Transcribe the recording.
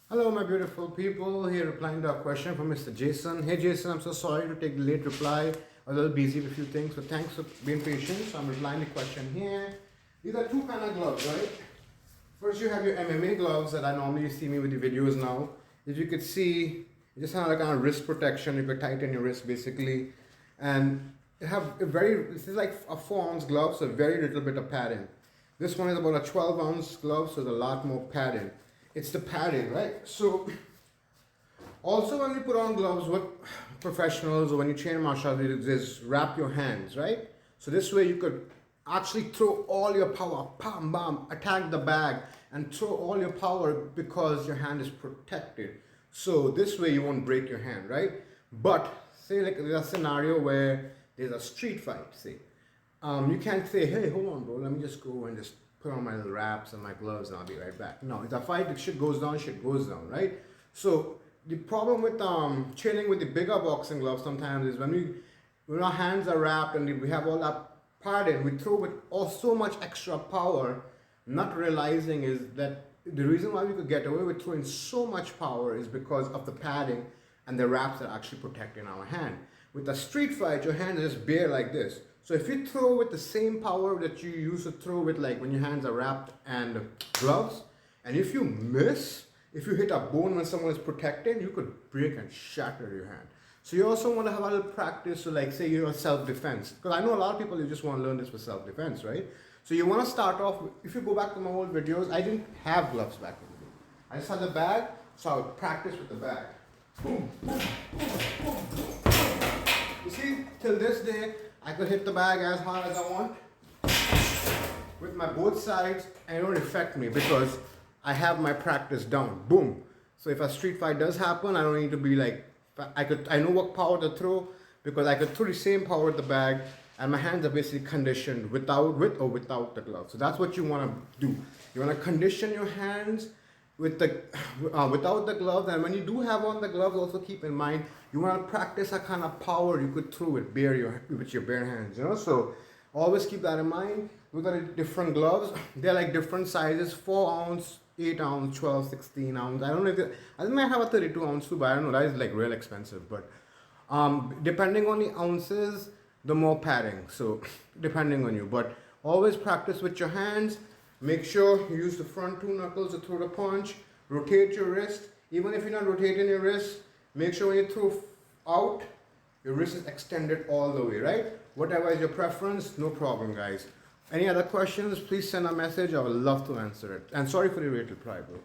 Hello, my beautiful people. Here replying to a question from Mr. Jason. Hey, Jason, I'm so sorry to take the late reply. I was a little busy with a few things, so thanks for being patient. So I'm replying the question here. These are two kind of gloves, right? First, you have your MMA gloves that I normally see me with the videos now. As you could see, it just have like kind of wrist protection. You could tighten your wrist basically, and it have a very. This is like a 4-ounce glove, so very little bit of padding. This one is about a 12-ounce glove, so there's a lot more padding. It's the padding, right? So also when you put on gloves with professionals or when you train martial arts, is wrap your hands, right? So this way you could actually throw all your power, bam, bam, attack the bag and throw all your power because your hand is protected. So this way you won't break your hand, right? But say like there's a scenario where there's a street fight, say. You can't say, hey, hold on, bro, let me just go and just put on my little wraps and my gloves and I'll be right back. No, it's a fight, if shit goes down, right? So the problem with training with the bigger boxing gloves sometimes is when our hands are wrapped and we have all that padding, we throw with so much extra power, not realizing is that the reason why we could get away with throwing so much power is because of the padding and the wraps that are actually protecting our hand. With a street fight, your hand is just bare like this. So if you throw with the same power that you used to throw with, like when your hands are wrapped and gloves, and if you miss, if you hit a bone when someone is protecting, you could break and shatter your hand. So you also want to have a little practice to, like, say you're self-defense. Because I know a lot of people, you just want to learn this for self-defense, right? So you want to start off, if you go back to my old videos, I didn't have gloves back in the day. I just had the bag, so I would practice with the bag. Boom, boom, boom, boom, boom. You see, till this day, I could hit the bag as hard as I want with my both sides and it won't affect me because I have my practice down. Boom. So if a street fight does happen, I don't need to be like, I know what power to throw because I could throw the same power with the bag and my hands are basically conditioned with or without the glove. So that's what you want to do. You want to condition your hands with the without the gloves, and when you do have on the gloves, also keep in mind you want to practice a kind of power you could throw with your bare hands, you know. So always keep that in mind. We got different gloves. They're like different sizes: 4-ounce, 8-ounce, 12, 16-ounce. I don't know if I might have a 32-ounce too, but I don't know. That is like real expensive. But depending on the ounces, the more padding. So depending on you, but always practice with your hands. Make sure you use the front 2 knuckles to throw the punch. Rotate your wrist. Even if you're not rotating your wrist, make sure when you throw out, your wrist is extended all the way, right? Whatever is your preference, no problem, guys. Any other questions, please send a message. I would love to answer it. And sorry for the late reply, bro.